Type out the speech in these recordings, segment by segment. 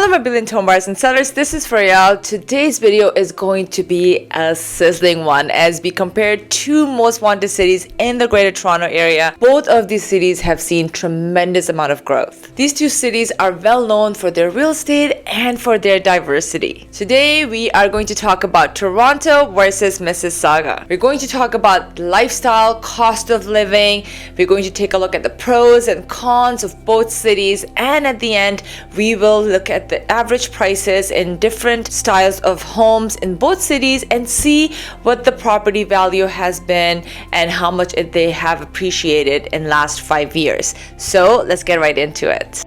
Hello my brilliant home buyers and sellers, this is Faryal. Today's video is going to be a sizzling one as we compare two most wanted cities in the Greater Toronto area. Both of these cities have seen tremendous amount of growth. These two cities are well known for their real estate and for their diversity. Today we are going to talk about Toronto versus Mississauga. We're going to talk about lifestyle, cost of living. We're going to take a look at the pros and cons of both cities, and at the end we will look at the average prices in different styles of homes in both cities and see what the property value has been and how much they have appreciated in last 5 years. So let's get right into it.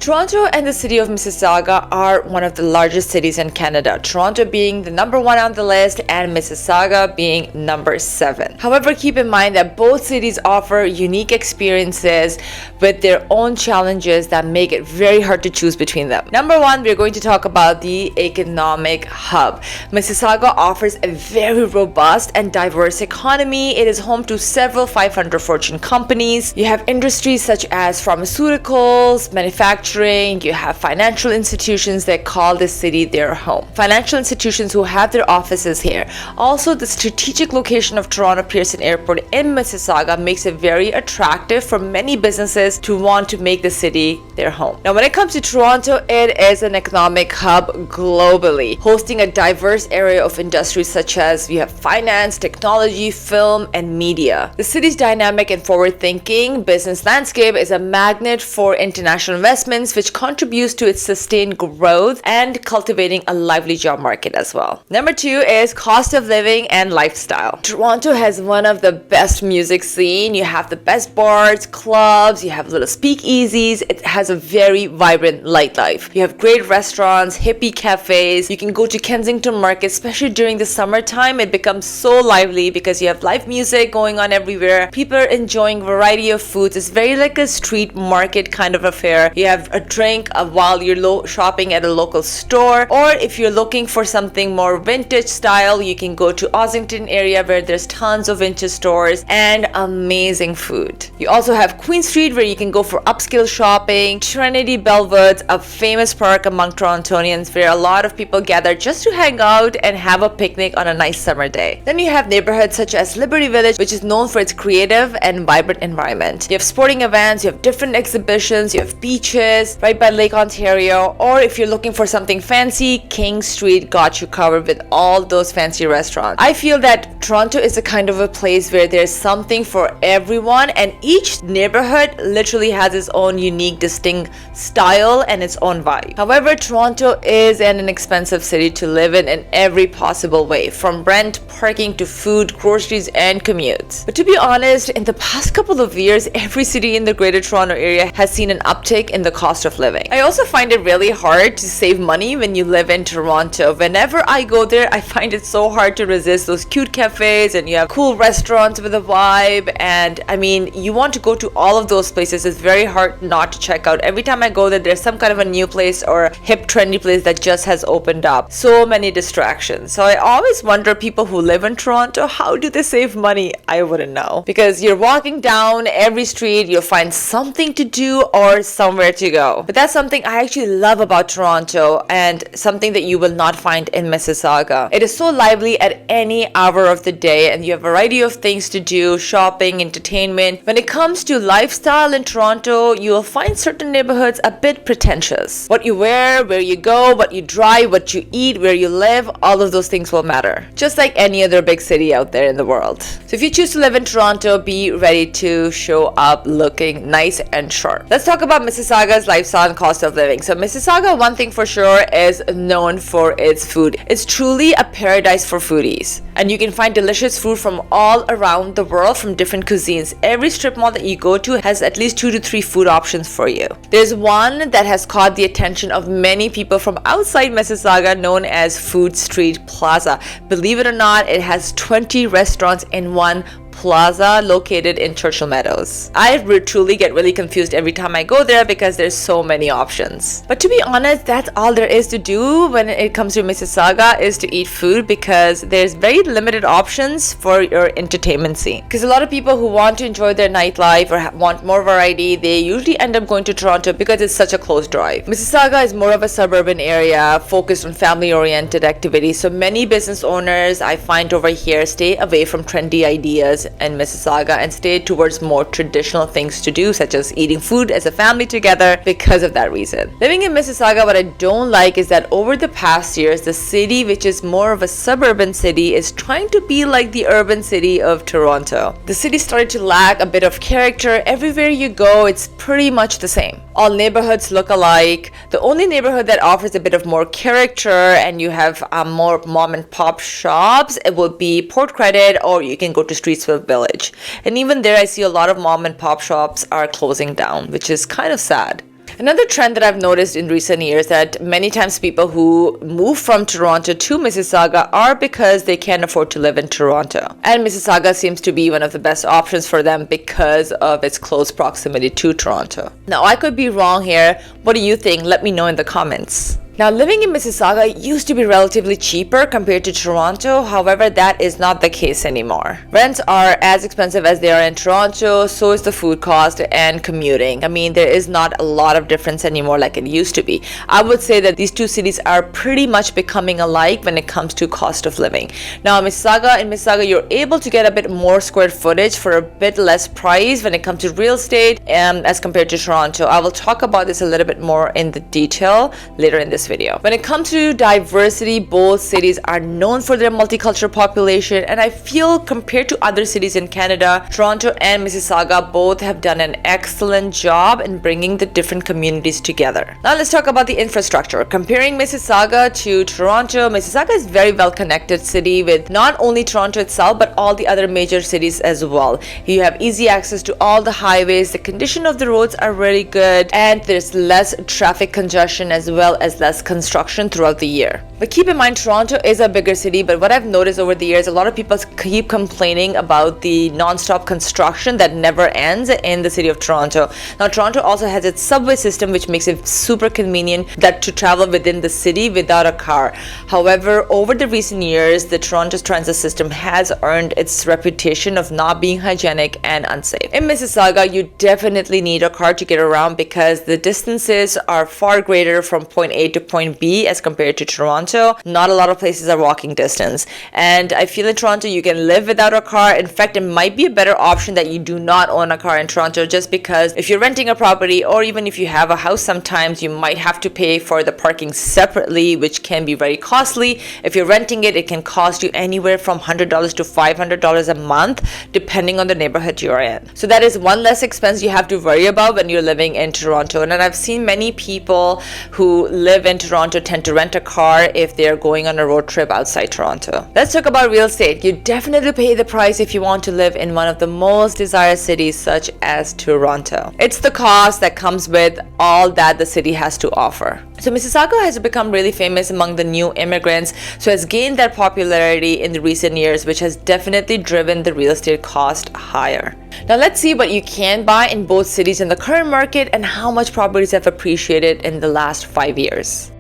Toronto and the city of Mississauga are one of the largest cities in Canada, Toronto being the number 1 on the list and Mississauga being number 7. However, keep in mind that both cities offer unique experiences with their own challenges that make it very hard to choose between them. Number 1, we're going to talk about the economic hub. Mississauga offers a very robust and diverse economy. It is home to several 500 Fortune companies. You have industries such as pharmaceuticals, manufacturing. You have financial institutions that call this city their home. Financial institutions who have their offices here. Also, the strategic location of Toronto Pearson Airport in Mississauga makes it very attractive for many businesses to want to make the city their home. Now, when it comes to Toronto, it is an economic hub globally, hosting a diverse area of industries such as you have finance, technology, film, and media. The city's dynamic and forward-thinking business landscape is a magnet for international investments, which contributes to its sustained growth and cultivating a lively job market as well. Number 2 is cost of living and lifestyle. Toronto has one of the best music scene. You have the best bars, clubs, you have little speakeasies. It has a very vibrant nightlife. You have great restaurants, hippie cafes. You can go to Kensington Market, especially during the summertime. It becomes so lively because you have live music going on everywhere. People are enjoying a variety of foods. It's very like a street market kind of affair. You have a drink while you're shopping at a local store, or if you're looking for something more vintage style, you can go to Ossington area where there's tons of vintage stores and amazing food. You also have Queen Street where you can go for upscale shopping. Trinity Bellwoods, a famous park among Torontonians where a lot of people gather just to hang out and have a picnic on a nice summer day. Then you have neighborhoods such as Liberty Village, which is known for its creative and vibrant environment. You have sporting events, you have different exhibitions, you have beaches right by Lake Ontario, or if you're looking for something fancy, King Street got you covered with all those fancy restaurants. I feel that Toronto is a kind of a place where there's something for everyone, and each neighborhood literally has its own unique, distinct style and its own vibe. However, Toronto is an inexpensive city to live in every possible way, from rent, parking to food, groceries, and commutes. But to be honest, in the past couple of years, every city in the Greater Toronto area has seen an uptick in the cost of living. I also find it really hard to save money when you live in Toronto. Whenever I go there, I find it so hard to resist those cute cafes, and you have cool restaurants with a vibe, and I mean, you want to go to all of those places. It's very hard not to check out. Every time I go there, there's some kind of a new place or hip trendy place that just has opened up. So many distractions. So I always wonder, people who live in Toronto, how do they save money? I wouldn't know, because you're walking down every street, you'll find something to do or somewhere to go. But that's something I actually love about Toronto, and something that you will not find in Mississauga. It is so lively at any hour of the day, and you have a variety of things to do, shopping, entertainment. When it comes to lifestyle in Toronto, you will find certain neighborhoods a bit pretentious. What you wear, where you go, what you drive, what you eat, where you live, all of those things will matter. Just like any other big city out there in the world. So if you choose to live in Toronto, be ready to show up looking nice and sharp. Let's talk about Mississauga's lifestyle and cost of living. So Mississauga, one thing for sure, is known for its food. It's truly a paradise for foodies, and you can find delicious food from all around the world from different cuisines. Every strip mall that you go to has at least 2 to 3 food options for you. There's one that has caught the attention of many people from outside Mississauga, known as Food Street Plaza. Believe it or not, it has 20 restaurants in one plaza located in Churchill Meadows. I truly get really confused every time I go there because there's so many options. But to be honest, that's all there is to do when it comes to Mississauga, is to eat food, because there's very limited options for your entertainment scene. Because a lot of people who want to enjoy their nightlife or want more variety, they usually end up going to Toronto because it's such a close drive. Mississauga is more of a suburban area focused on family-oriented activities. So many business owners I find over here stay away from trendy ideas in Mississauga and stay towards more traditional things to do, such as eating food as a family together, because of that reason. Living in Mississauga, what I don't like is that over the past years, the city, which is more of a suburban city, is trying to be like the urban city of Toronto. The city started to lack a bit of character. Everywhere you go, it's pretty much the same. All neighborhoods look alike. The only neighborhood that offers a bit of more character and you have more mom and pop shops, it will be Port Credit, or you can go to Streetsville Village. And even there, I see a lot of mom and pop shops are closing down, which is kind of sad. Another trend that I've noticed in recent years, that many times people who move from Toronto to Mississauga are because they can't afford to live in Toronto. And Mississauga seems to be one of the best options for them because of its close proximity to Toronto. Now, I could be wrong here. What do you think? Let me know in the comments. Now, living in Mississauga used to be relatively cheaper compared to Toronto. However, that is not the case anymore. Rents are as expensive as they are in Toronto, so is the food cost and commuting. I mean, there is not a lot of difference anymore like it used to be. I would say that these two cities are pretty much becoming alike when it comes to cost of living. Now, in Mississauga, you're able to get a bit more square footage for a bit less price when it comes to real estate as compared to Toronto. I will talk about this a little bit more in the detail later in this video. When it comes to diversity, both cities are known for their multicultural population, and I feel compared to other cities in Canada, Toronto and Mississauga both have done an excellent job in bringing the different communities together. Now let's talk about the infrastructure. Comparing Mississauga to Toronto, Mississauga is very well connected city with not only Toronto itself but all the other major cities as well. You have easy access to all the highways, the condition of the roads are really good, and there's less traffic congestion as well as less construction throughout the year. But keep in mind, Toronto is a bigger city, but what I've noticed over the years, a lot of people keep complaining about the non-stop construction that never ends in the city of Toronto. Now, Toronto also has its subway system, which makes it super convenient to travel within the city without a car. However, over the recent years, the Toronto's transit system has earned its reputation of not being hygienic and unsafe. In Mississauga, you definitely need a car to get around because the distances are far greater from point A to point B as compared to Toronto. Not a lot of places are walking distance, and I feel in Toronto you can live without a car. In fact, it might be a better option that you do not own a car in Toronto, just because if you're renting a property or even if you have a house, sometimes you might have to pay for the parking separately, which can be very costly. If you're renting it, it can cost you anywhere from $100 to $500 a month depending on the neighborhood you're in. So that is one less expense you have to worry about when you're living in Toronto. And then I've seen many people who live in Toronto tend to rent a car if they're going on a road trip outside Toronto. Let's talk about real estate. You definitely pay the price if you want to live in one of the most desired cities such as Toronto. It's the cost that comes with all that the city has to offer. So Mississauga has become really famous among the new immigrants, so has gained that popularity in the recent years, which has definitely driven the real estate cost higher. Now let's see what you can buy in both cities in the current market and how much properties have appreciated in the last 5 years.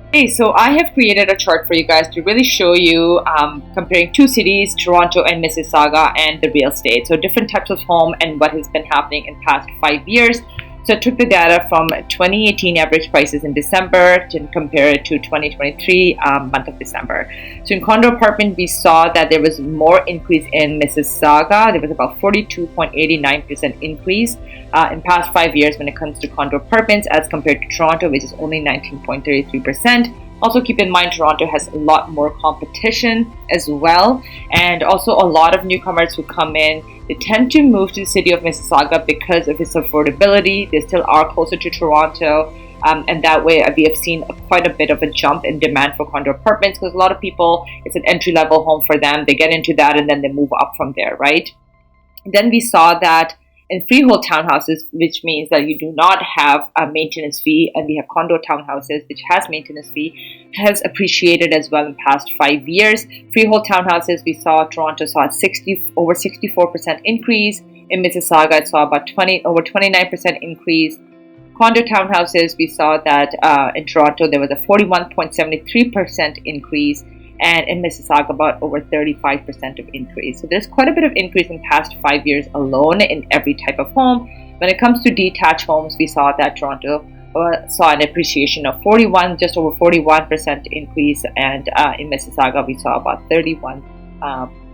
Okay, so I have created a chart for you guys to really show you comparing two cities, Toronto and Mississauga, and the real estate. So different types of home and what has been happening in past 5 years. So I took the data from 2018 average prices in December to compare it to 2023 month of December. So in condo apartment, we saw that there was more increase in Mississauga. There was about 42.89% increase in past 5 years when it comes to condo apartments as compared to Toronto, which is only 19.33%. Also keep in mind, Toronto has a lot more competition as well, and also a lot of newcomers who come in, they tend to move to the city of Mississauga because of its affordability. They still are closer to Toronto, and that way we have seen quite a bit of a jump in demand for condo apartments because a lot of people, it's an entry-level home for them. They get into that and then they move up from there, right? Then we saw that in freehold townhouses, which means that you do not have a maintenance fee, and we have condo townhouses, which has maintenance fee, has appreciated as well in past 5 years. Freehold townhouses, we saw Toronto saw over 64% increase. In Mississauga, it saw about over 29% increase. Condo townhouses, we saw that in Toronto there was a 41.73% increase, and in Mississauga about over 35% of increase. So there's quite a bit of increase in past 5 years alone in every type of home. When it comes to detached homes, we saw that Toronto saw an appreciation of just over 41% increase, and in Mississauga we saw about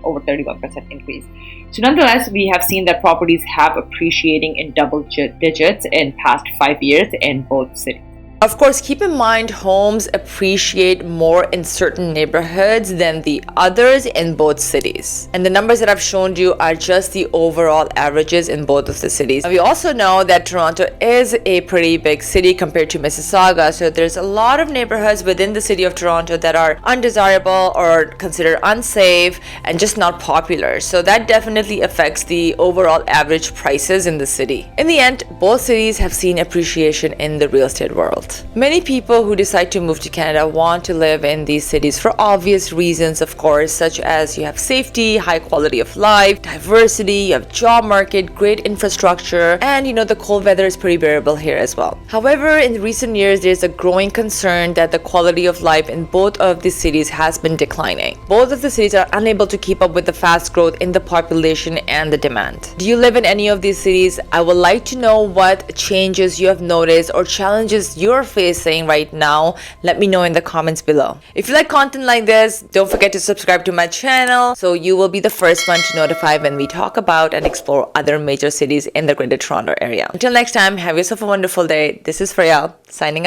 over 31% increase. So nonetheless, we have seen that properties have appreciating in double digits in past 5 years in both cities. Of course, keep in mind homes appreciate more in certain neighborhoods than the others in both cities. And the numbers that I've shown you are just the overall averages in both of the cities. We also know that Toronto is a pretty big city compared to Mississauga, so there's a lot of neighborhoods within the city of Toronto that are undesirable or considered unsafe and just not popular. So that definitely affects the overall average prices in the city. In the end, both cities have seen appreciation in the real estate world. Many people who decide to move to Canada want to live in these cities for obvious reasons, of course, such as you have safety, high quality of life, diversity, you have job market, great infrastructure, and the cold weather is pretty bearable here as well. However, in recent years, there's a growing concern that the quality of life in both of these cities has been declining. Both of the cities are unable to keep up with the fast growth in the population and the demand. Do you live in any of these cities? I would like to know what changes you have noticed or challenges you're facing right now. Let me know in the comments below. If you like content like this, don't forget to subscribe to my channel so you will be the first one to notify when we talk about and explore other major cities in the Greater Toronto area. Until next time, have yourself a wonderful day. This is Faryal signing out.